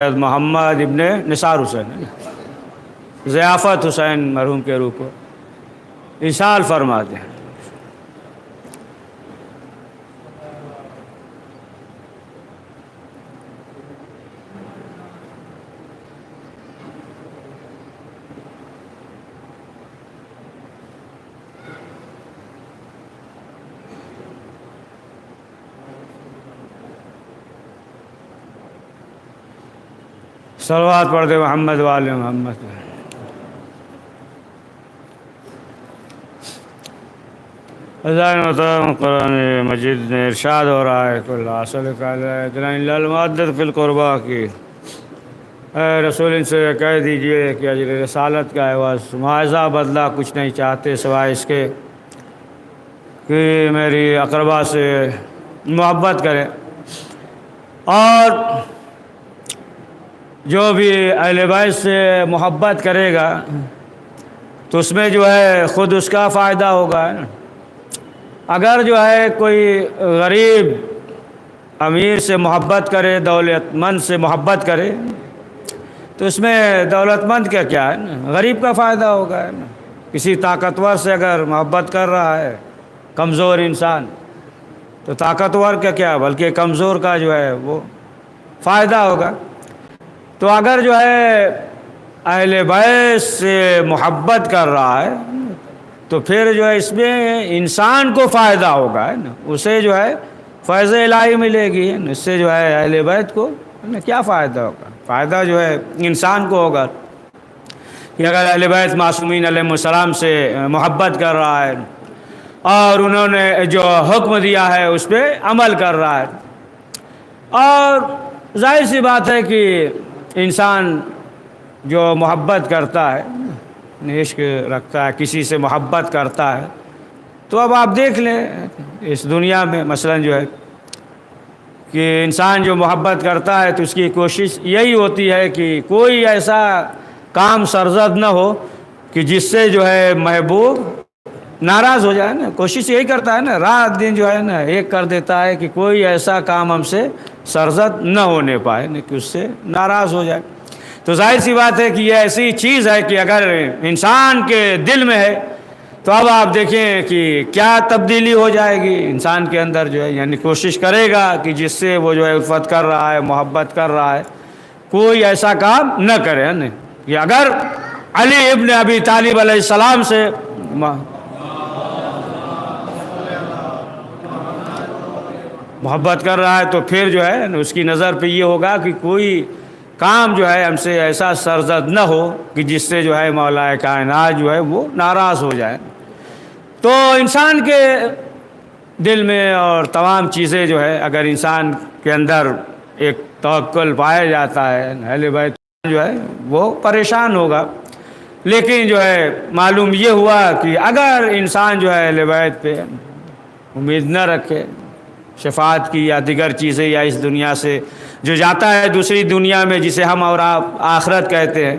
محمد ابن نثار حسین، ضیافت حسین مرحوم کے روح کو ایصال فرما دیں۔ صلوات پڑھ دے محمد والے محمد۔ قرآن مجید میں ارشاد ہو رہا ہے کل حاصل المعدت فی القربہ کی، اے رسول ان سے کہہ دیجئے کہ اجر رسالت کا عوض معاوضہ بدلہ کچھ نہیں چاہتے سوائے اس کے کہ میری اقربا سے محبت کرے، اور جو بھی اہل بیت سے محبت کرے گا تو اس میں جو ہے خود اس کا فائدہ ہوگا۔ اگر جو ہے کوئی غریب امیر سے محبت کرے، دولت مند سے محبت کرے تو اس میں دولت مند کا کیا ہے، غریب کا فائدہ ہوگا۔ کسی طاقتور سے اگر محبت کر رہا ہے کمزور انسان تو طاقتور کا کیا بلکہ کمزور کا جو ہے وہ فائدہ ہوگا۔ تو اگر جو ہے اہل بیت سے محبت کر رہا ہے تو پھر جو ہے اس میں انسان کو فائدہ ہوگا، اسے جو ہے فیض الہی ملے گی، اس سے جو ہے اہل بیت کو کیا فائدہ ہوگا؟ فائدہ جو ہے انسان کو ہوگا کہ اگر اہل بیت معصومین علیہ السلام سے محبت کر رہا ہے اور انہوں نے جو حکم دیا ہے اس پہ عمل کر رہا ہے، اور ظاہر سی بات ہے کہ انسان جو محبت کرتا ہے، عشق رکھتا ہے، کسی سے محبت کرتا ہے، تو اب آپ دیکھ لیں اس دنیا میں مثلا جو ہے کہ انسان جو محبت کرتا ہے تو اس کی کوشش یہی ہوتی ہے کہ کوئی ایسا کام سرزد نہ ہو کہ جس سے جو ہے محبوب ناراض ہو جائے نا۔ کوشش یہی کرتا ہے نا، رات دن جو ہے نا ایک کر دیتا ہے کہ کوئی ایسا کام ہم سے سرزد نہ ہونے پائے کہ اس سے ناراض ہو جائے۔ تو ظاہر سی بات ہے کہ یہ ایسی چیز ہے کہ اگر انسان کے دل میں ہے تو اب آپ دیکھیں کہ کیا تبدیلی ہو جائے گی انسان کے اندر جو ہے، یعنی کوشش کرے گا کہ جس سے وہ جو ہے الفت کر رہا ہے، محبت کر رہا ہے، کوئی ایسا کام نہ کرے کہ اگر علی ابن ابی طالب علیہ السلام سے محبت کر رہا ہے تو پھر جو ہے اس کی نظر پہ یہ ہوگا کہ کوئی کام جو ہے ہم سے ایسا سرزد نہ ہو کہ جس سے جو ہے مولا کائنات جو ہے وہ ناراض ہو جائے۔ تو انسان کے دل میں اور تمام چیزیں جو ہے اگر انسان کے اندر ایک توکل پایا جاتا ہے، اہل بیت جو ہے وہ پریشان ہوگا۔ لیکن جو ہے معلوم یہ ہوا کہ اگر انسان جو ہے اہل بیت پہ امید نہ رکھے شفاعت کی یا دیگر چیزیں، یا اس دنیا سے جو جاتا ہے دوسری دنیا میں جسے ہم اور آپ آخرت کہتے ہیں،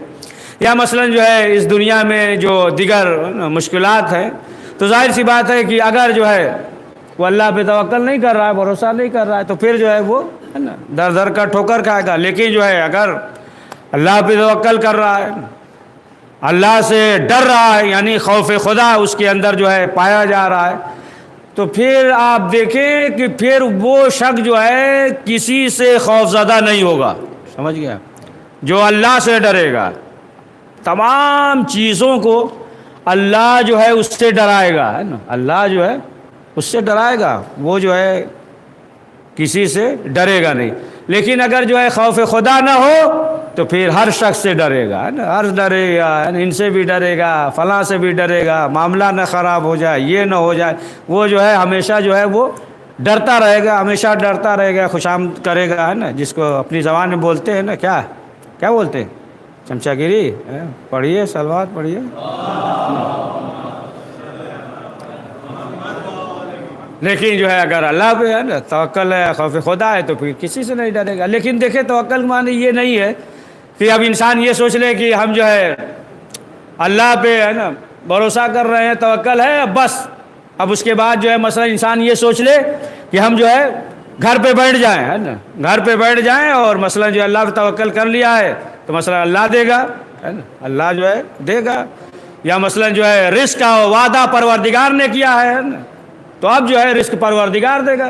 یا مثلا جو ہے اس دنیا میں جو دیگر مشکلات ہیں، تو ظاہر سی بات ہے کہ اگر جو ہے وہ اللہ پہ توکل نہیں کر رہا ہے، بھروسہ نہیں کر رہا ہے، تو پھر جو ہے وہ در در کا ٹھوکر کھائے گا۔ لیکن جو ہے اگر اللہ پہ توکل کر رہا ہے، اللہ سے ڈر رہا ہے، یعنی خوف خدا اس کے اندر جو ہے پایا جا رہا ہے، تو پھر آپ دیکھیں کہ پھر وہ شخص جو ہے کسی سے خوف زدہ نہیں ہوگا۔ سمجھ گیا؟ جو اللہ سے ڈرے گا، تمام چیزوں کو اللہ جو ہے اس سے ڈرائے گا، ہے نا، اللہ جو ہے اس سے ڈرائے گا، وہ جو ہے کسی سے ڈرے گا نہیں۔ لیکن اگر جو ہے خوف خدا نہ ہو تو پھر ہر شخص سے ڈرے گا، ہر ڈرے گا، ان سے بھی ڈرے گا، فلاں سے بھی ڈرے گا، معاملہ نہ خراب ہو جائے، یہ نہ ہو جائے، وہ جو ہے ہمیشہ جو ہے وہ ڈرتا رہے گا، ہمیشہ ڈرتا رہے گا، خوشامد کرے گا، ہے نا، جس کو اپنی زبان میں بولتے ہیں نا، کیا بولتے ہیں؟ چمچہ گیری۔ پڑھیے صلوات پڑھیے۔ لیکن جو ہے اگر اللہ پہ ہے نا توکل ہے، خوف خدا ہے، تو پھر کسی سے نہیں ڈرے گا۔ لیکن دیکھیں توکل معنی یہ نہیں ہے کہ اب انسان یہ سوچ لے کہ ہم جو ہے اللہ پہ ہے نا بھروسہ کر رہے ہیں، توکل ہے، بس اب اس کے بعد جو ہے مثلا انسان یہ سوچ لے کہ ہم جو ہے گھر پہ بیٹھ جائیں، ہے نا، گھر پہ بیٹھ جائیں اور مثلا جو اللہ پہ توکل کر لیا ہے تو مثلا اللہ دے گا، ہے نا، اللہ جو ہے دے گا، یا مثلا جو ہے رزق کا وعدہ پروردگار نے کیا ہے نا، تو اب جو ہے رزق پروردگار دے گا،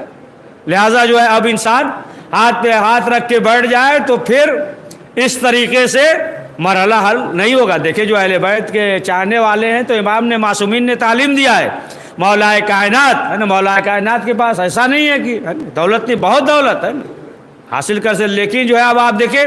لہٰذا جو ہے اب انسان ہاتھ پہ ہاتھ رکھ کے بیٹھ جائے تو پھر اس طریقے سے مرحلہ حل نہیں ہوگا۔ دیکھیں جو اہل بیت کے چاہنے والے ہیں تو امام نے معصومین نے تعلیم دیا ہے، مولا کائنات ہے نا، مولا کائنات کے پاس ایسا نہیں ہے کہ دولت نہیں، بہت دولت ہے نا حاصل کر سے، لیکن جو ہے اب آپ دیکھیں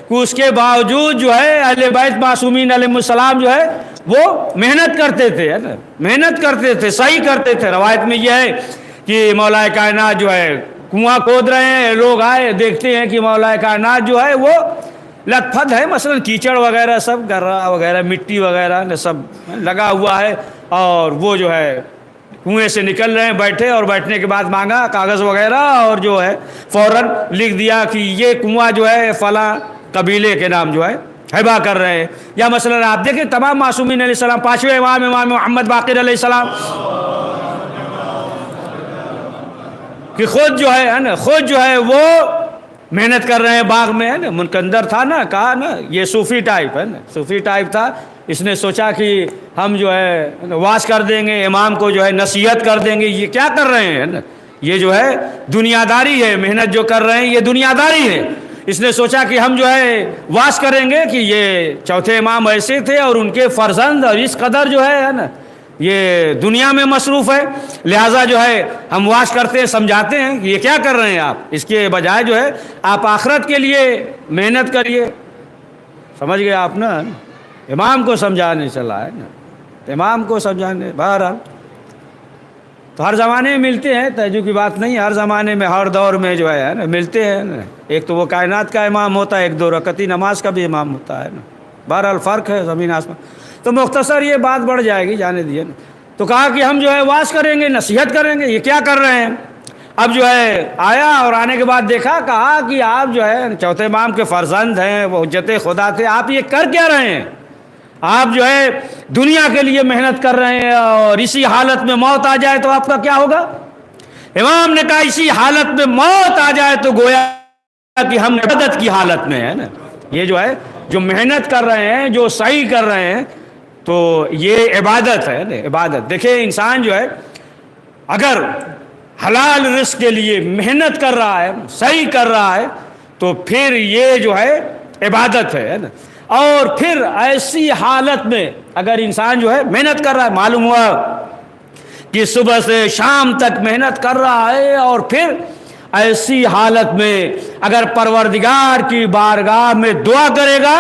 کہ اس کے باوجود جو ہے اہل بیت معصومین علیہ السلام جو ہے وہ محنت کرتے تھے، ہے نا، محنت کرتے تھے، صحیح کرتے تھے۔ روایت میں یہ ہے کہ مولا کائنات جو ہے کنواں کھود رہے ہیں، لوگ آئے دیکھتے ہیں کہ مولا کائنات جو ہے وہ لت پھت ہے، مثلا کیچڑ وغیرہ سب گرا وغیرہ مٹی وغیرہ سب لگا ہوا ہے، اور وہ جو ہے کنویں سے نکل رہے ہیں، بیٹھے، اور بیٹھنے کے بعد مانگا کاغذ وغیرہ اور جو ہے فوراً لکھ دیا کہ یہ کنواں جو ہے فلاں قبیلے کے نام جو ہے ہبا کر رہے ہیں۔ یا مثلا آپ دیکھیں تمام معصومین علیہ السلام، پانچویں امام محمد باقر علیہ السلام کہ خود جو ہے نا، خود جو ہے وہ محنت کر رہے ہیں باغ میں، ہے نا، منکندر تھا نا، کہا نا یہ صوفی ٹائپ ہے نا، صوفی ٹائپ تھا، اس نے سوچا کہ ہم جو ہے واز کر دیں گے، امام کو جو ہے نصیحت کر دیں گے، یہ کیا کر رہے ہیں نا، یہ جو ہے دنیا داری ہے، محنت جو کر رہے ہیں یہ دنیا داری ہے۔ اس نے سوچا کہ ہم جو ہے واز کریں گے کہ یہ چوتھے امام ایسے تھے اور ان کے فرزند اور اس قدر جو ہے نا یہ دنیا میں مصروف ہے، لہٰذا جو ہے ہم واش کرتے ہیں، سمجھاتے ہیں کہ یہ کیا کر رہے ہیں آپ، اس کے بجائے جو ہے آپ آخرت کے لیے محنت کریے۔ سمجھ گئے آپ نا، امام کو سمجھانے چلا ہے نا، امام کو سمجھانے۔ بہرحال تو ہر زمانے میں ملتے ہیں، تعجب کی بات نہیں، ہر زمانے میں ہر دور میں جو ہے نا ملتے ہیں نا، ایک تو وہ کائنات کا امام ہوتا ہے، ایک دو رکعتی نماز کا بھی امام ہوتا ہے نا، بہرحال فرق ہے زمین آسمان۔ تو مختصر یہ بات بڑھ جائے گی، جانے دیے نا۔ تو کہا کہ ہم جو ہے واز کریں گے، نصیحت کریں گے، یہ کیا کر رہے ہیں۔ اب جو ہے آیا اور آنے کے بعد دیکھا، کہا کہ آپ جو ہے چوتھے امام کے فرزند ہیں، وہ حجت خدا تھے، آپ یہ کر کیا رہے ہیں، آپ جو ہے دنیا کے لیے محنت کر رہے ہیں اور اسی حالت میں موت آ جائے تو آپ کا کیا ہوگا۔ امام نے کہا اسی حالت میں موت آ جائے تو گویا کہ ہم عبادت کی حالت میں ہے نا، یہ جو ہے جو محنت کر رہے ہیں، جو صحیح کر رہے ہیں، تو یہ عبادت ہے نا، عبادت۔ دیکھیں انسان جو ہے اگر حلال رزق کے لیے محنت کر رہا ہے، صحیح کر رہا ہے، تو پھر یہ جو ہے عبادت ہے نا۔ اور پھر ایسی حالت میں اگر انسان جو ہے محنت کر رہا ہے، معلوم ہوا کہ صبح سے شام تک محنت کر رہا ہے، اور پھر ایسی حالت میں اگر پروردگار کی بارگاہ میں دعا کرے گا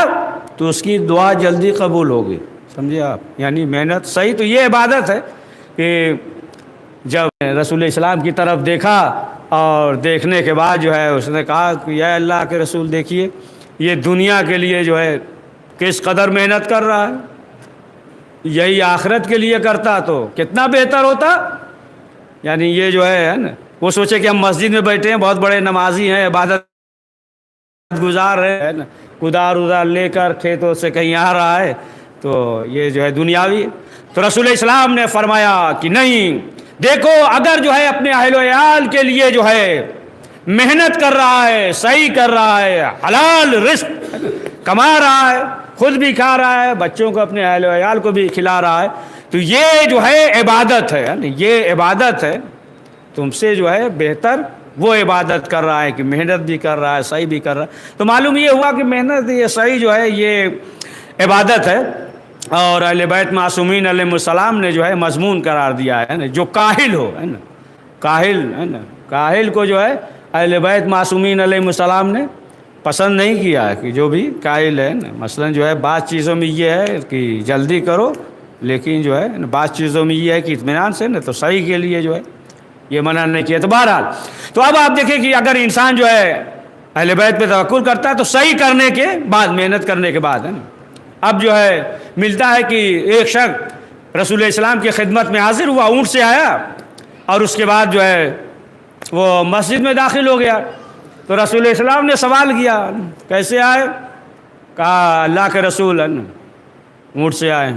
تو اس کی دعا جلدی قبول ہوگی۔ سمجھے آپ، یعنی محنت صحیح، تو یہ عبادت ہے کہ جب رسول اسلام کی طرف دیکھا اور دیکھنے کے بعد جو ہے اس نے کہا کہ یا اللہ کے رسول دیکھیے یہ دنیا کے لیے جو ہے کس قدر محنت کر رہا ہے، یہی آخرت کے لیے کرتا تو کتنا بہتر ہوتا۔ یعنی یہ جو ہے نا، وہ سوچے کہ ہم مسجد میں بیٹھے ہیں، بہت بڑے نمازی ہیں، عبادت گزار ہے نا، کدار ادار لے کر کھیتوں سے کہیں آ رہا ہے، تو یہ جو ہے دنیاوی۔ تو رسول اسلام نے فرمایا کہ نہیں، دیکھو اگر جو ہے اپنے اہل و عیال کے لیے جو ہے محنت کر رہا ہے، صحیح کر رہا ہے، حلال رزق کما رہا ہے، خود بھی کھا رہا ہے، بچوں کو اپنے اہل و عیال کو بھی کھلا رہا ہے، تو یہ جو ہے عبادت ہے، یہ عبادت ہے۔ تم سے جو ہے بہتر وہ عبادت کر رہا ہے کہ محنت بھی کر رہا ہے، صحیح بھی کر رہا ہے۔ تو معلوم یہ ہوا کہ محنت، یہ صحیح جو ہے یہ عبادت ہے۔ اور اہل بیت معصومین علیہ السلام نے جو ہے مضمون قرار دیا ہے نا، جو کاہل ہو ہے نا، کاہل ہے نا، کاہل کو جو ہے اہل بیت معصومین علیہ السلام نے پسند نہیں کیا ہے کہ جو بھی کاہل ہے نا، مثلا جو ہے بعض چیزوں میں یہ ہے کہ جلدی کرو، لیکن جو ہے بعض چیزوں میں یہ ہے کہ اطمینان سے نا، تو صحیح کے لیے جو ہے یہ منع نہیں کیا۔ تو بہرحال تو اب آپ دیکھیں کہ اگر انسان جو ہے اہل بیت پہ توکل کرتا ہے تو صحیح کرنے کے بعد، محنت کرنے کے بعد ہے نا، اب جو ہے ملتا ہے کہ ایک شخص رسول اسلام کی خدمت میں حاضر ہوا، اونٹ سے آیا، اور اس کے بعد جو ہے وہ مسجد میں داخل ہو گیا۔ تو رسول اسلام نے سوال کیا کیسے آئے، کہا اللہ کے رسول اونٹ سے آئے۔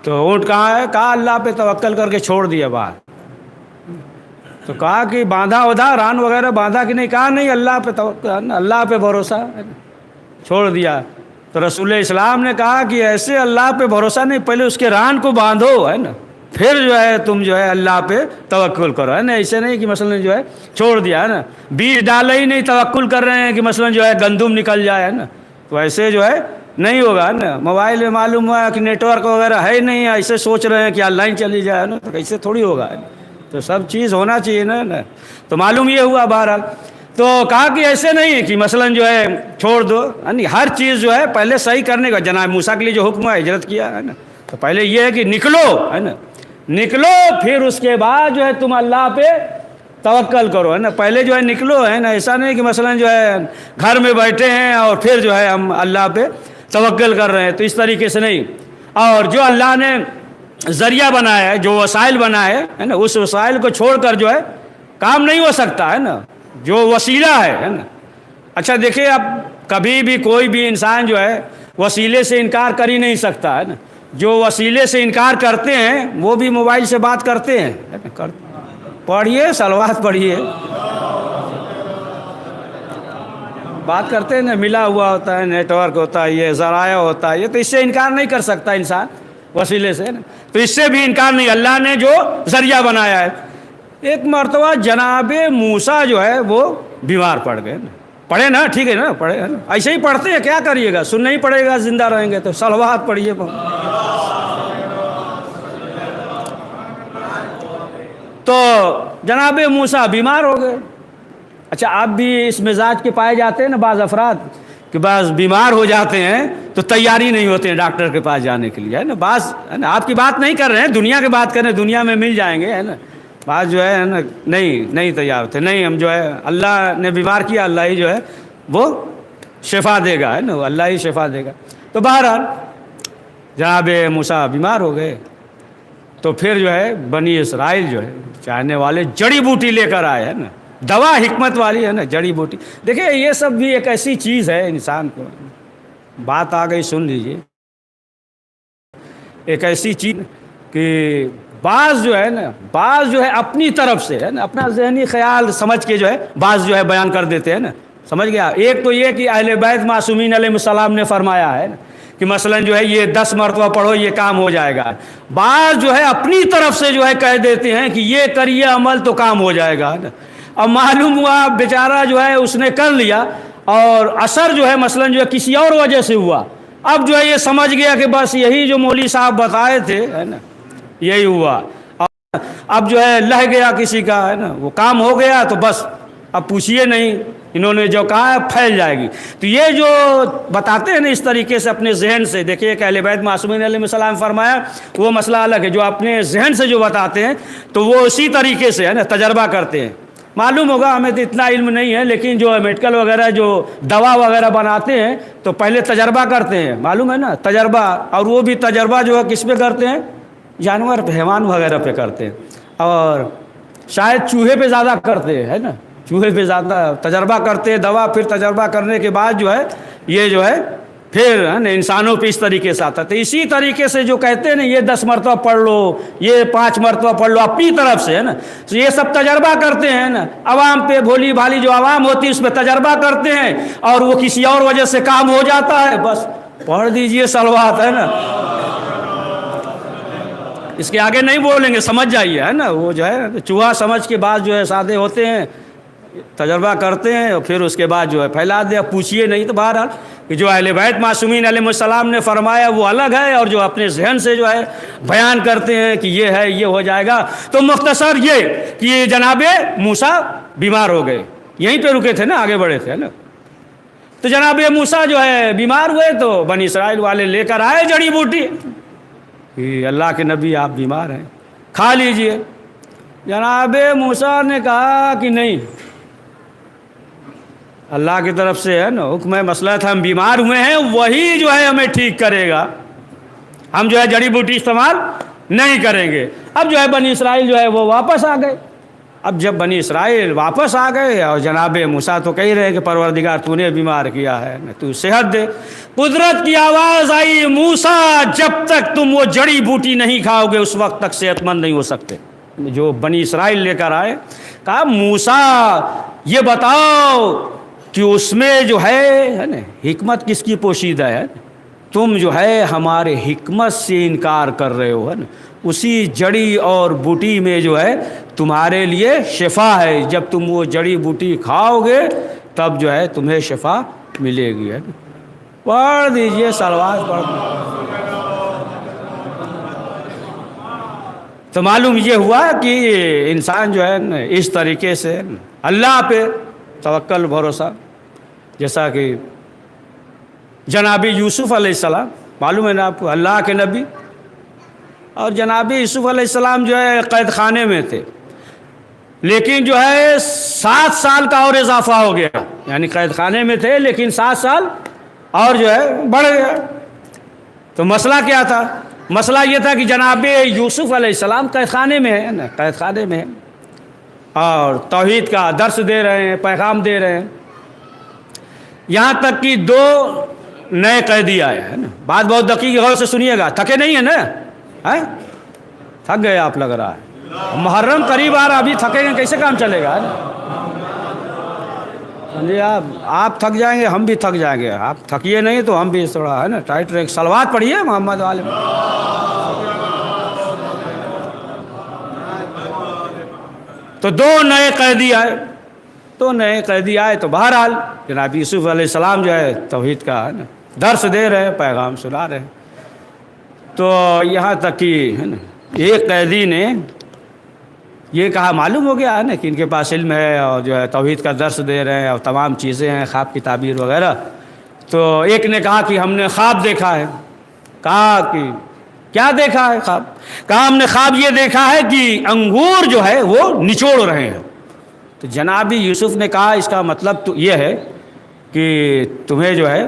تو اونٹ کہاں ہے، کہا اللہ پہ توکل کر کے چھوڑ دیا بات۔ تو کہا کہ باندھا ادھا ران وغیرہ باندھا کہ نہیں؟ کہا نہیں، اللہ پہ توکل، اللہ پہ بھروسہ ہے نا، چھوڑ دیا۔ تو رسول اسلام نے کہا کہ ایسے اللہ پہ بھروسہ نہیں، پہلے اس کے ران کو باندھو ہے نا، پھر جو ہے تم جو ہے اللہ پہ توکل کرو ہے نا۔ ایسے نہیں کہ مثلا جو ہے چھوڑ دیا ہے نا، بیج ڈالا ہی نہیں توکل کر رہے ہیں کہ مثلا جو ہے گندم نکل جائے ہے نا، تو ایسے جو ہے نہیں ہوگا ہے نا۔ موبائل میں معلوم ہوا کہ نیٹ ورک وغیرہ ہے ہی نہیں، ایسے سوچ رہے ہیں کہ آن لائن چلی جائے نا، تو ایسے تھوڑی ہوگا ہے نا، تو سب چیز ہونا چاہیے نا۔ تو معلوم یہ ہوا بہرحال، تو کہا کہ ایسے نہیں ہے کہ مثلا جو ہے چھوڑ دو، یعنی ہر چیز جو ہے پہلے صحیح کرنے کا۔ جناب موسیٰ کے لیے جو حکم ہے ہجرت کیا ہے نا، تو پہلے یہ ہے کہ نکلو ہے نا، نکلو، پھر اس کے بعد جو ہے تم اللہ پہ توکل کرو ہے نا، پہلے جو ہے نکلو ہے نا۔ ایسا نہیں کہ مثلا جو ہے گھر میں بیٹھے ہیں اور پھر جو ہے ہم اللہ پہ توکل کر رہے ہیں، تو اس طریقے سے نہیں۔ اور جو اللہ نے ذریعہ بنایا ہے، جو وسائل بنائے ہے نا، اس وسائل کو چھوڑ کر جو ہے کام نہیں ہو سکتا ہے نا، جو وسیلہ ہے نا۔ اچھا دیکھیں، اب کبھی بھی کوئی بھی انسان جو ہے وسیلے سے انکار کر ہی نہیں سکتا ہے نا۔ جو وسیلے سے انکار کرتے ہیں وہ بھی موبائل سے بات کرتے ہیں، پڑھیے صلوات پڑھیے، بات کرتے ہیں نا، ملا ہوا ہوتا ہے، نیٹ ورک ہوتا ہے، یہ ذرائع ہوتا ہے، یہ تو اس سے انکار نہیں کر سکتا انسان وسیلے سے نا، تو اس سے بھی انکار نہیں۔ اللہ نے جو ذریعہ بنایا ہے۔ ایک مرتبہ جناب موسیٰ جو ہے وہ بیمار پڑ گئے نا، پڑھے نا، ٹھیک ہے نا، پڑھے نا، ایسے ہی پڑھتے ہیں، کیا کریے گا، سننا ہی پڑے گا، زندہ رہیں گے تو صلوات پڑھیے۔ تو جناب موسیٰ بیمار ہو گئے۔ اچھا، اب بھی اس مزاج کے پائے جاتے ہیں نا بعض افراد کہ بعض بیمار ہو جاتے ہیں تو تیاری نہیں ہوتے ہیں ڈاکٹر کے پاس جانے کے لیے ہے نا، بعض ہے نا، آپ کی بات نہیں کر رہے ہیں، دنیا کی بات کر رہے ہیں، دنیا میں مل جائیں گے ہے نا، بعض جو ہے نا نہیں تیار ہوتے، نہیں ہم جو ہے اللہ نے بیمار کیا، اللہ ہی جو ہے وہ شفا دے گا ہے نا، اللہ ہی شفا دے گا۔ تو بہرحال جناب موسیٰ بیمار ہو گئے، تو پھر جو ہے بنی اسرائیل جو ہے چاہنے والے جڑی بوٹی لے کر آئے ہے نا، دوا حکمت والی ہے نا، جڑی بوٹی۔ دیکھیں یہ سب بھی ایک ایسی چیز ہے، انسان کو بات آ گئی سن لیجئے، ایک ایسی چیز کہ بعض جو ہے اپنی طرف سے ہے نا، اپنا ذہنی خیال سمجھ کے جو ہے بعض جو ہے بیان کر دیتے ہیں نا، سمجھ گیا۔ ایک تو یہ کہ اہل بیت معصومین علیہ السلام نے فرمایا ہے نا کہ مثلا جو ہے یہ 10 مرتبہ پڑھو یہ کام ہو جائے گا، بعض جو ہے اپنی طرف سے جو ہے کہہ دیتے ہیں کہ یہ کریے عمل تو کام ہو جائے گا۔ اب معلوم ہوا بیچارہ جو ہے اس نے کر لیا اور اثر جو ہے مثلا جو ہے کسی اور وجہ سے ہوا، اب جو ہے یہ سمجھ گیا کہ بس یہی جو مولوی صاحب بتائے تھے ہے نا یہی ہوا، اب جو ہے لہ گیا کسی کا ہے نا، وہ کام ہو گیا تو بس اب پوچھیے نہیں، انہوں نے جو کہا ہے پھیل جائے گی۔ تو یہ جو بتاتے ہیں نا اس طریقے سے اپنے ذہن سے، دیکھیے کہ اہل بیت معصومین علیہ السلام فرمایا وہ مسئلہ الگ ہے، جو اپنے ذہن سے جو بتاتے ہیں تو وہ اسی طریقے سے ہے نا تجربہ کرتے ہیں۔ معلوم ہوگا ہمیں تو اتنا علم نہیں ہے، لیکن جو میڈیکل وغیرہ جو دوا وغیرہ بناتے ہیں تو پہلے تجربہ کرتے ہیں، معلوم ہے نا تجربہ، اور وہ بھی تجربہ جو ہے کس پہ کرتے ہیں، جانور حیوان وغیرہ پہ کرتے ہیں، اور شاید چوہے پہ زیادہ کرتے ہیں ہے نا، چوہے پہ زیادہ تجربہ کرتے ہیں دوا، پھر تجربہ کرنے کے بعد جو ہے یہ جو ہے پھر ہے نا انسانوں پہ اس طریقے سے آتا ہے۔ تو اسی طریقے سے جو کہتے ہیں نا یہ 10 مرتبہ پڑھ لو، یہ 5 مرتبہ پڑھ لو اپنی طرف سے ہے نا، تو یہ سب تجربہ کرتے ہیں نا، عوام پہ بھولی بھالی جو عوام ہوتی ہے اس پہ تجربہ کرتے ہیں، اور وہ کسی اور وجہ سے کام ہو جاتا ہے، بس پڑھ دیجئے صلوات ہے نا، اس کے آگے نہیں بولیں گے، سمجھ جائیے ہے نا، وہ جو ہے چوہا سمجھ کے بعد جو ہے سادے ہوتے ہیں، تجربہ کرتے ہیں اور پھر اس کے بعد جو ہے پھیلا دے، پوچھیے نہیں۔ تو بہرحال کہ جو اہل بیت معصومین علیہ السلام نے فرمایا وہ الگ ہے، اور جو اپنے ذہن سے جو ہے بیان کرتے ہیں کہ یہ ہے یہ ہو جائے گا۔ تو مختصر یہ کہ جناب موسیٰ بیمار ہو گئے، یہیں پہ رکے تھے نا، آگے بڑھے تھے نا۔ تو جناب موسیٰ جو ہے بیمار ہوئے تو بنی اسرائیل والے لے کر آئے جڑی بوٹی کہ اللہ کے نبی آپ بیمار ہیں، کھا لیجئے۔ جناب موسیٰ نے کہا کہ نہیں، اللہ کی طرف سے ہے نا حکم ہے، مسئلہ تھا ہم بیمار ہوئے ہیں، وہی جو ہے ہمیں ٹھیک کرے گا، ہم جو ہے جڑی بوٹی استعمال نہیں کریں گے۔ اب جو ہے بنی اسرائیل جو ہے وہ واپس آ گئے۔ اب جب بنی اسرائیل واپس آ گئے اور جناب موسیٰ تو کہہ رہے کہ پروردگار تو نے بیمار کیا ہے، تو صحت دے، قدرت کی آواز آئی، موسیٰ جب تک تم وہ جڑی بوٹی نہیں کھاؤ گے اس وقت تک صحت مند نہیں ہو سکتے۔ جو بنی اسرائیل لے کر آئے، کہا موسیٰ یہ بتاؤ کہ اس میں جو ہے نا حکمت کس کی پوشیدہ ہے؟ تم جو ہے ہمارے حکمت سے انکار کر رہے ہو، ہے نا، اسی جڑی اور بوٹی میں جو ہے تمہارے لیے شفا ہے، جب تم وہ جڑی بوٹی کھاؤ گے تب جو ہے تمہیں شفا ملے گی، ہے نا۔ پڑھ دیجئے صلوات پڑھ دیجئے۔ تو معلوم یہ ہوا کہ انسان جو ہے نا اس طریقے سے اللہ پہ توکل بھروسہ، جیسا کہ جناب یوسف علیہ السلام، معلوم ہے نا آپ کو، اللہ کے نبی، اور جناب یوسف علیہ السلام جو ہے قید خانے میں تھے، لیکن جو ہے 7 سال کا اور اضافہ ہو گیا، یعنی قید خانے میں تھے لیکن 7 سال اور جو ہے بڑھ گیا۔ تو مسئلہ کیا تھا؟ مسئلہ یہ تھا کہ جناب یوسف علیہ السلام قید خانے میں ہے نا، قید خانے میں ہے، اور توحید کا درس دے رہے ہیں، پیغام دے رہے ہیں، یہاں تک کہ 2 نئے قیدی آئے ہیں نا۔ بات بہت دقیق غور سے سنیے گا، تھکے نہیں ہیں نا؟ تھک گئے آپ لگ رہا ہے، محرم قریب آ رہا، ابھی تھکے گے کیسے کام چلے گا؟ جی آپ تھک جائیں گے، ہم بھی تھک جائیں گے، آپ تھکیے نہیں تو ہم بھی تھوڑا ہے نا ٹائٹ رہے۔ صلوات پڑھیے محمد والے۔ تو 2 نئے قیدی آئے، 2 نئے قیدی آئے، تو بہرحال جناب یوسف علیہ السلام جو ہے توحید کا ہے نا درس دے رہے ہیں، پیغام سنا رہے ہیں۔ تو یہاں تک کہ ہے نا ایک قیدی نے یہ کہا، معلوم ہو گیا ہے نا کہ ان کے پاس علم ہے اور جو ہے توحید کا درس دے رہے ہیں اور تمام چیزیں ہیں، خواب کی تعبیر وغیرہ۔ تو ایک نے کہا کہ ہم نے خواب دیکھا ہے۔ کہا کہ کیا دیکھا ہے خواب؟ کہا ہم نے خواب یہ دیکھا ہے کہ انگور جو ہے وہ نچوڑ رہے ہیں۔ تو جناب یوسف نے کہا اس کا مطلب تو یہ ہے کہ تمہیں جو ہے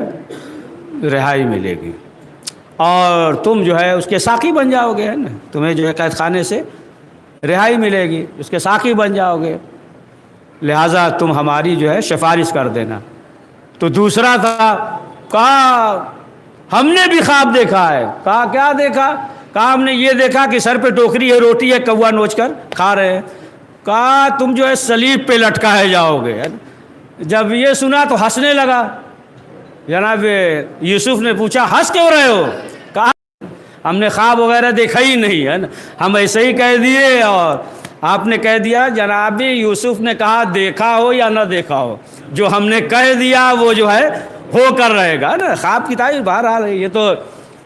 رہائی ملے گی اور تم جو ہے اس کے ساقی بن جاؤ گے، ہے نا، تمہیں جو ہے قید خانے سے رہائی ملے گی، اس کے ساقی بن جاؤ گے، لہٰذا تم ہماری جو ہے سفارش کر دینا۔ تو دوسرا تھا، کہا ہم نے بھی خواب دیکھا ہے۔ کہا کیا دیکھا؟ کہا ہم نے یہ دیکھا کہ سر پہ ٹوکری ہے، روٹی ہے، کوا نوچ کر کھا رہے ہیں۔ کہا تم جو ہے صلیب پہ لٹکائے جاؤ گے۔ جب یہ سنا تو ہنسنے لگا۔ جناب یوسف نے پوچھا ہنس کیوں رہے ہو؟ کہا ہم نے خواب وغیرہ دیکھا ہی نہیں ہے نا، ہم ایسے ہی کہہ دیے اور آپ نے کہہ دیا۔ جناب یوسف نے کہا دیکھا ہو یا نہ دیکھا ہو، جو ہم نے کہہ دیا وہ جو ہے ہو کر رہے گا نا۔ خواب کی تعبیر بہرحال یہ تو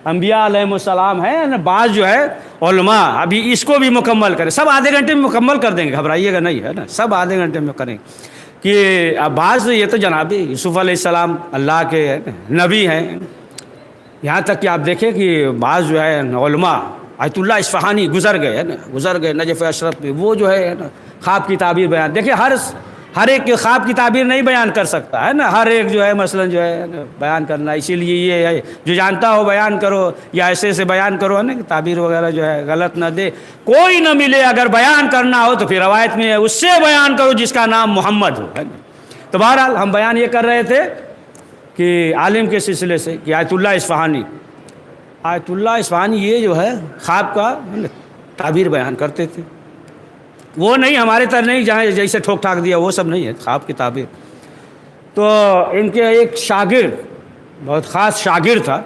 انبیاء علیہ السلام ہے نا، بعض جو ہے علماء ابھی اس کو بھی مکمل کریں، سب آدھے گھنٹے میں مکمل کر دیں گے، گھبرائیے گا نہیں، ہے نا، سب آدھے گھنٹے میں کریں کہ بعض یہ تو جناب یوسف علیہ السلام اللہ کے نبی ہیں، یہاں تک کہ آپ دیکھیں کہ بعض جو ہے علماء، آیت اللہ اصفہانی گزر گئے، ہے نا، گزر گئے نجف اشرف پہ، وہ جو ہے نا خواب کی تعبیر بیان، دیکھیں ہر ایک خواب کی تعبیر نہیں بیان کر سکتا ہے نا، ہر ایک جو ہے مثلا جو ہے بیان کرنا، اسی لیے یہ ہے جو جانتا ہو بیان کرو یا ایسے بیان کرو، ہے نا، کہ تعبیر وغیرہ جو ہے غلط نہ دے، کوئی نہ ملے، اگر بیان کرنا ہو تو پھر روایت میں اس سے بیان کرو جس کا نام محمد ہو، ہے نا۔ تو بہرحال ہم بیان یہ کر رہے تھے کہ عالم کے سلسلے سے کہ آیت اللہ اصفہانی یہ جو ہے خواب کا تعبیر بیان کرتے تھے، وہ نہیں ہمارے طرح نہیں جہاں جیسے ٹھوک ٹھاک دیا، وہ سب نہیں ہے خواب کی تعبیر۔ تو ان کے ایک شاگرد، بہت خاص شاگرد تھا،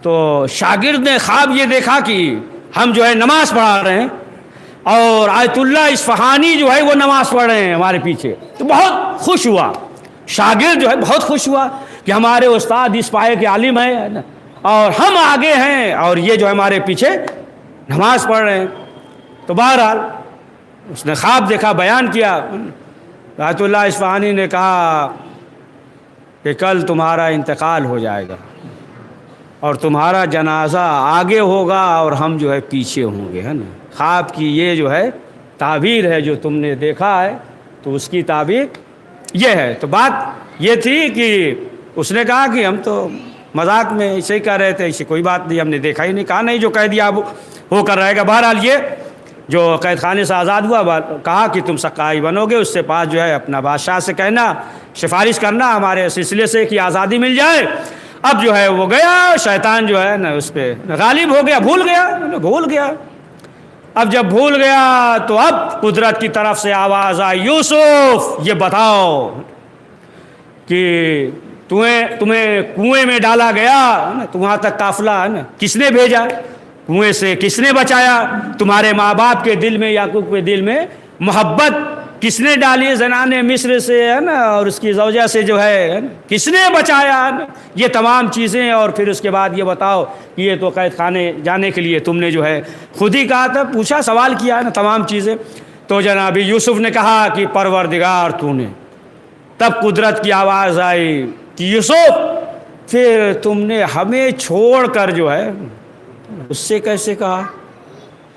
تو شاگرد نے خواب یہ دیکھا کہ ہم جو ہے نماز پڑھا رہے ہیں اور آیت اللہ اصفہانی جو ہے وہ نماز پڑھ رہے ہیں ہمارے پیچھے، تو بہت خوش ہوا، شاگرد جو ہے بہت خوش ہوا کہ ہمارے استاد اس پائے کے عالم ہیں نا، اور ہم آگے ہیں اور یہ جو ہمارے پیچھے نماز پڑھ رہے ہیں۔ تو بہرحال اس نے خواب دیکھا، بیان کیا۔ آیت اللہ اصفہانی نے کہا کہ کل تمہارا انتقال ہو جائے گا اور تمہارا جنازہ آگے ہوگا اور ہم جو ہے پیچھے ہوں گے، ہے نا۔ خواب کی یہ جو ہے تعبیر ہے جو تم نے دیکھا ہے، تو اس کی تعبیر یہ ہے۔ تو بات یہ تھی کہ اس نے کہا کہ ہم تو مذاق میں ایسے ہی کہہ رہے تھے، ایسی کوئی بات نہیں، ہم نے دیکھا ہی نہیں۔ کہا نہیں، جو کہہ دیا اب ہو کر رہے گا۔ بہرحال یہ جو قید خانے سے آزاد ہوا، کہا کہ تم سقائی بنو گے، اس سے پاس جو ہے اپنا بادشاہ سے کہنا، سفارش کرنا ہمارے سلسلے سے کہ آزادی مل جائے۔ اب جو ہے وہ گیا، شیطان جو ہے نا اس پہ غالب ہو گیا، بھول گیا۔ اب جب بھول گیا تو اب قدرت کی طرف سے آواز آئی، یوسف یہ بتاؤ کہ تمہیں کنویں میں ڈالا گیا نا، تو وہاں تک قافلہ ہے نا، کس نے بھیجا؟ کنویں سے کس نے بچایا؟ تمہارے ماں باپ کے دل میں، یعقوب کے دل میں محبت کس نے ڈالی زنان مصر سے ہے نا، اور اس کی زوجہ سے جو ہے کس نے بچایا ہے نا؟ یہ تمام چیزیں، اور پھر اس کے بعد یہ بتاؤ کہ یہ تو قید خانے جانے کے لیے تم نے جو ہے خود ہی کہا تھا، پوچھا، سوال کیا ہے نا، تمام چیزیں۔ تو جناب یوسف نے کہا کہ پروردگار تو نے۔ تب قدرت کی آواز آئی کہ یوسف پھر تم نے ہمیں چھوڑ کر جو ہے اس سے کیسے کہا؟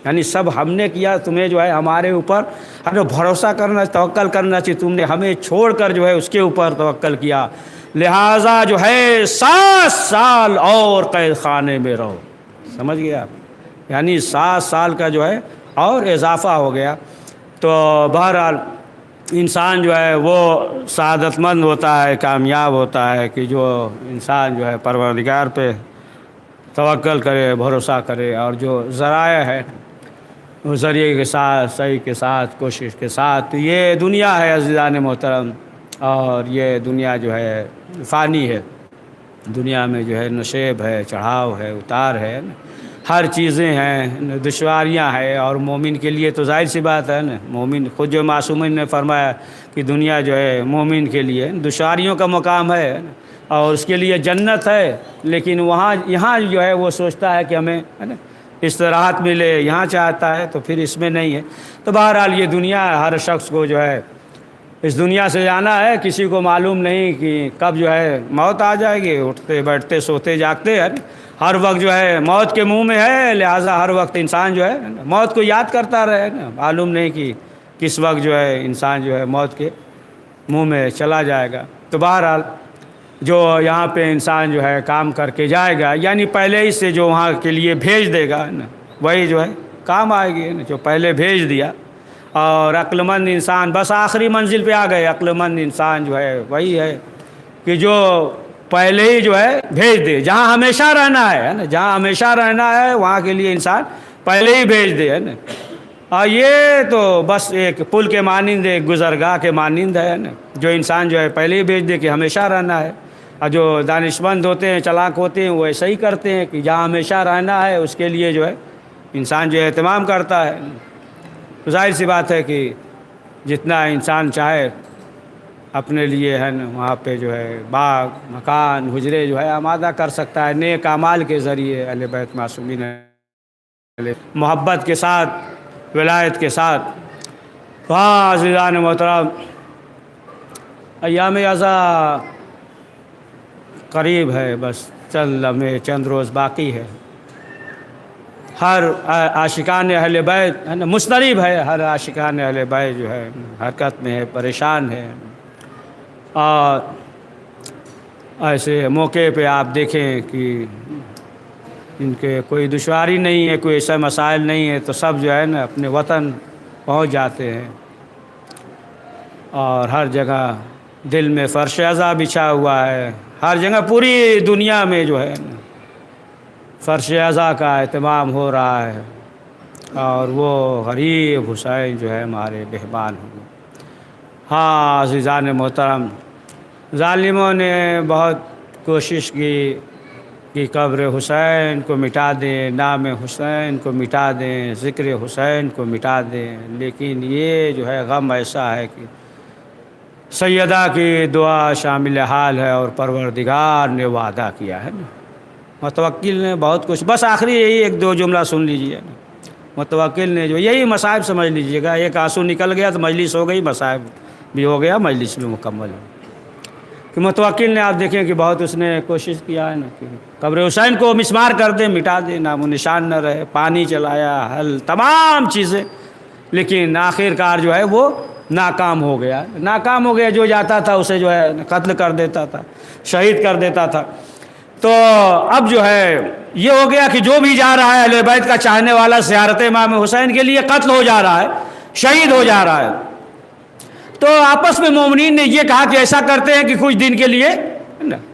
یعنی سب ہم نے کیا، تمہیں جو ہے ہمارے اوپر ہمیں بھروسہ کرنا، توکل کرنا چاہیے، تم نے ہمیں چھوڑ کر جو ہے اس کے اوپر توکل کیا، لہٰذا جو ہے 7 سال اور قید خانے میں رہو۔ سمجھ گیا؟ یعنی 7 سال کا جو ہے اور اضافہ ہو گیا۔ تو بہرحال انسان جو ہے وہ سعادت مند ہوتا ہے، کامیاب ہوتا ہے کہ جو انسان جو ہے پروردگار پہ توکل کرے، بھروسہ کرے، اور جو ذرائع ہے وہ ذریعے کے ساتھ، صحیح کے ساتھ، کوشش کے ساتھ۔ یہ دنیا ہے عزیزان محترم، اور یہ دنیا جو ہے فانی ہے، دنیا میں جو ہے نشیب ہے، چڑھاؤ ہے، اتار ہے، ہر چیزیں ہیں، دشواریاں ہیں، اور مومن کے لیے تو ظاہر سی بات ہے نا، مومن خود جو معصومین نے فرمایا کہ دنیا جو ہے مومن کے لیے دشواریوں کا مقام ہے، اور اس کے لیے جنت ہے، لیکن یہاں جو ہے وہ سوچتا ہے کہ ہمیں ہے نا استراحت ملے، یہاں چاہتا ہے، تو پھر اس میں نہیں ہے۔ تو بہرحال یہ دنیا ہر شخص کو جو ہے اس دنیا سے جانا ہے، کسی کو معلوم نہیں کہ کب جو ہے موت آ جائے گی، اٹھتے بیٹھتے سوتے جاگتے ہیں، ہر وقت جو ہے موت کے منہ میں ہے، لہٰذا ہر وقت انسان جو ہے موت کو یاد کرتا رہے نا، معلوم نہیں کہ کس وقت جو ہے انسان جو ہے موت کے منہ میں چلا جائے گا۔ تو بہرحال جو یہاں پہ انسان جو ہے کام کر کے جائے گا، یعنی پہلے ہی سے جو وہاں کے لیے بھیج دے گا نا، وہی جو ہے کام آئے گی نا، جو پہلے بھیج دیا۔ اور عقل مند انسان بس آخری منزل پہ آ گئے، عقل مند انسان جو ہے وہی ہے کہ جو پہلے ہی جو ہے بھیج دے، جہاں ہمیشہ رہنا ہے نا، جہاں ہمیشہ رہنا ہے وہاں کے لیے انسان پہلے ہی بھیج دے ہے نا۔ اور یہ تو بس ایک پل کے مانند، ایک گزرگاہ کے مانند ہے نا، جو انسان جو ہے پہلے ہی بھیج دے کہ ہمیشہ رہنا ہے۔ اور جو دانشمند ہوتے ہیں، چلاک ہوتے ہیں، وہ ایسا ہی کرتے ہیں کہ جہاں ہمیشہ رہنا ہے اس کے لیے جو ہے انسان جو ہے اہتمام کرتا ہے۔ ظاہر سی بات ہے کہ جتنا انسان چاہے اپنے لیے ہے نا وہاں پہ جو ہے باغ، مکان، حجرے جو ہے آمادہ کر سکتا ہے، نیک اعمال کے ذریعے، اہل بیت معصومین محبت کے ساتھ، ولایت کے ساتھ۔ ہاں عزیزان محترم، ایام عزا قریب ہے، بس چند لمحے، چند روز باقی ہے۔ ہر عاشقان اہل بیت ہے نا مضطرب ہے، ہر عاشقان اہل بیت جو ہے حرکت میں ہے، پریشان ہے۔ اور ایسے موقع پہ آپ دیکھیں کہ ان کے کوئی دشواری نہیں ہے، کوئی ایسا مسائل نہیں ہے، تو سب جو ہے نا اپنے وطن پہنچ جاتے ہیں، اور ہر جگہ دل میں فرش عزا بچھا ہوا ہے، ہر جگہ پوری دنیا میں جو ہے نا فرش عزا کا اہتمام ہو رہا ہے، اور وہ غریب حسین جو ہے ہمارے مہمان ہوں۔ ہاں عزیزان محترم، ظالموں نے بہت کوشش کی کہ قبر حسین کو مٹا دیں، نام حسین کو مٹا دیں، ذکر حسین کو مٹا دیں، لیکن یہ جو ہے غم ایسا ہے کہ سیدہ کی دعا شامل حال ہے، اور پروردگار نے وعدہ کیا ہے نا۔ متوکل نے بہت کچھ، بس آخری یہی ایک دو جملہ سن لیجئے نا، متوکل نے جو یہی مصائب سمجھ لیجئے گا، ایک آنسو نکل گیا تو مجلس ہو گئی، مصائب بھی ہو گیا، مجلس بھی مکمل ہو کہ متوکل نے آپ دیکھیں کہ بہت اس نے کوشش کیا ہے نا کہ قبر حسین کو مسمار کر دے، مٹا دے، نام و نشان نہ رہے، پانی چلایا، حل تمام چیزیں، لیکن آخر کار جو ہے وہ ناکام ہو گیا، ناکام ہو گیا۔ جو جاتا تھا اسے جو ہے قتل کر دیتا تھا، شہید کر دیتا تھا۔ تو اب جو ہے یہ ہو گیا کہ جو بھی جا رہا ہے اہل بیت کا چاہنے والا زیارت امام حسین کے لیے قتل ہو جا رہا ہے، شہید ہو جا رہا ہے۔ تو آپس میں مومنین نے یہ کہا کہ ایسا کرتے ہیں کہ کچھ دن کے لیے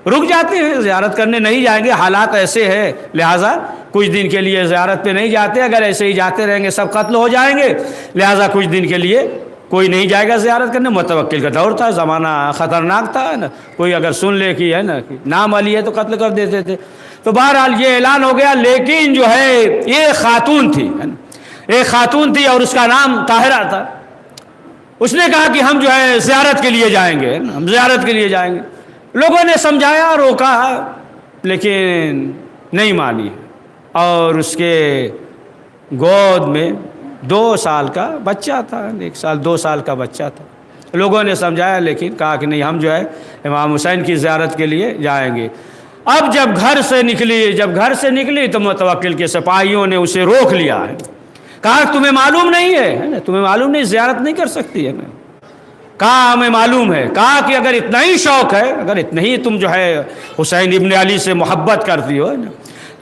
رک جاتے ہیں زیارت کرنے، نہیں جائیں گے، حالات ایسے ہیں لہٰذا کچھ دن کے لیے زیارت پہ نہیں جاتے، اگر ایسے ہی جاتے رہیں گے سب قتل ہو جائیں گے، لہٰذا کچھ دن کے لیے کوئی نہیں جائے گا زیارت کرنے۔ متوکل کا دور تھا، زمانہ خطرناک تھا نا، کوئی اگر سن لے کہ ہے نا نام علی ہے تو قتل کر دیتے تھے۔ تو بہرحال یہ اعلان ہو گیا، لیکن جو ہے یہ خاتون تھی، ایک خاتون تھی اور اس کا نام طاہرہ تھا۔ اس نے کہا کہ ہم جو ہے زیارت کے لیے جائیں گے، ہم زیارت کے لیے جائیں گے۔ لوگوں نے سمجھایا، روکا، لیکن نہیں مانی، اور اس کے گود میں 2 سال کا بچہ تھا، 1 سال 2 سال کا بچہ تھا۔ لوگوں نے سمجھایا لیکن کہا کہ نہیں، ہم جو ہے امام حسین کی زیارت کے لیے جائیں گے۔ اب جب گھر سے نکلی تو متوکل کے سپاہیوں نے اسے روک لیا ہے، کہا تمہیں معلوم نہیں ہے، تمہیں معلوم نہیں، زیارت نہیں کر سکتی ہے۔ کہا ہمیں معلوم ہے، کہا کہ اگر اتنا ہی شوق ہے، اگر اتنا ہی تم جو ہے حسین ابن علی سے محبت کرتی ہو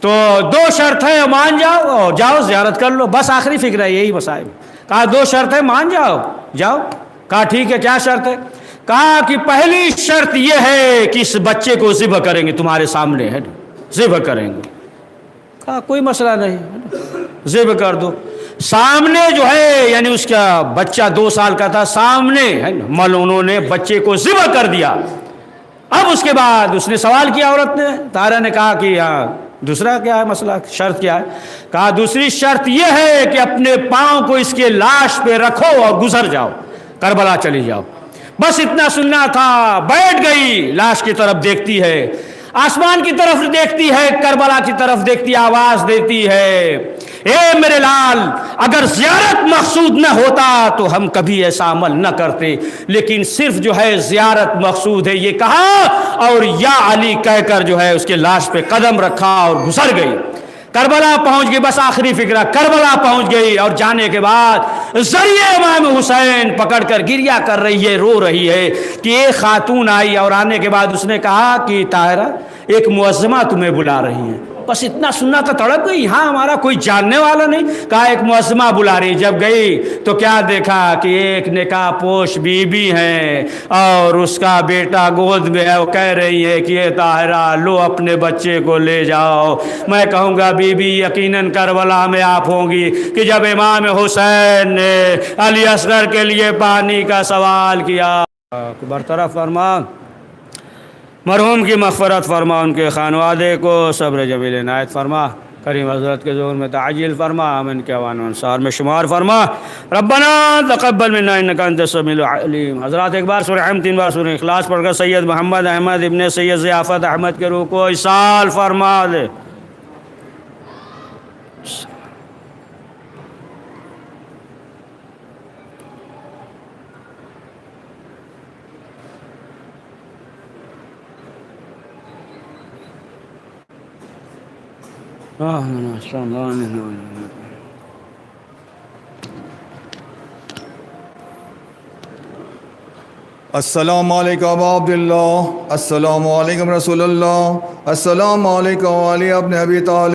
تو 2 شرط ہے، مان جاؤ اور جاؤ زیارت کر لو، بس آخری فکر ہے یہی مسائل۔ کہا 2 شرط ہے، مان جاؤ۔ کہا ٹھیک ہے، کیا شرط ہے؟ کہا کہ پہلی شرط یہ ہے کہ اس بچے کو ذبح کریں گے، تمہارے سامنے ہے، ذبح کریں گے۔ کہا کوئی مسئلہ نہیں، ذبح کر دو۔ سامنے جو ہے یعنی اس کا بچہ 2 سال کا تھا، سامنے انہوں نے بچے کو ذبح کر دیا۔ اب اس کے بعد اس نے سوال کیا، عورت نے، طاہرہ نے کہا کہ ہاں دوسرا کیا ہے مسئلہ، شرط کیا ہے؟ کہا دوسری شرط یہ ہے کہ اپنے پاؤں کو اس کے لاش پہ رکھو اور گزر جاؤ، کربلا چلی جاؤ۔ بس اتنا سننا تھا۔ بیٹھ گئی، لاش کی طرف دیکھتی ہے، آسمان کی طرف دیکھتی ہے، کربلا کی طرف دیکھتی ہے، آواز دیتی ہے، اے میرے لال، اگر زیارت مقصود نہ ہوتا تو ہم کبھی ایسا عمل نہ کرتے، لیکن صرف جو ہے زیارت مقصود ہے، یہ کہا اور یا علی کہہ کر جو ہے اس کے لاش پہ قدم رکھا اور گزر گئی۔ کربلا پہنچ گئی، بس آخری فکرہ، کربلا پہنچ گئی، اور جانے کے بعد ذریعہ امام حسین پکڑ کر گریہ کر رہی ہے، رو رہی ہے کہ ایک خاتون آئی، اور آنے کے بعد اس نے کہا کہ طاہرہ ایک معظمہ تمہیں بلا رہی ہیں۔ بس اتنا سننا تو تڑپ گئی، ہاں ہمارا کوئی جاننے والا نہیں۔ کہا ایک معظمہ بلا رہی۔ جب گئی تو کیا دیکھا کہ ایک نکاح پوش بی بی ہیں اور اس کا بیٹا گود میں ہے، وہ کہہ رہی ہے کہ اے طاہرہ لو اپنے بچے کو لے جاؤ۔ میں کہوں گا بی بی یقیناً کربلا میں آپ ہوں گی کہ جب امام حسین نے علی اصغر کے لیے پانی کا سوال کیا، برطرف فرما، مرحوم کی مغفرت فرما، ان کے خانوادے کو صبر جمیل عنایت فرما، کریم حضرت کے ظہور میں تعجیل فرما، امن کے اوان انصار میں شمار فرما، ربنا تقبل منا انک انت السمیع العلیم۔ حضرات ایک بار سورہ حمد، 3 بار سورہ اخلاص پڑھ کر سید محمد احمد ابن سید ضیافت احمد کے روح کو ایصال فرما دے۔ السلام علیکم ابا عبداللہ، السلام علیکم رسول اللہ، السلام علیکم علی ابن ابی طالب۔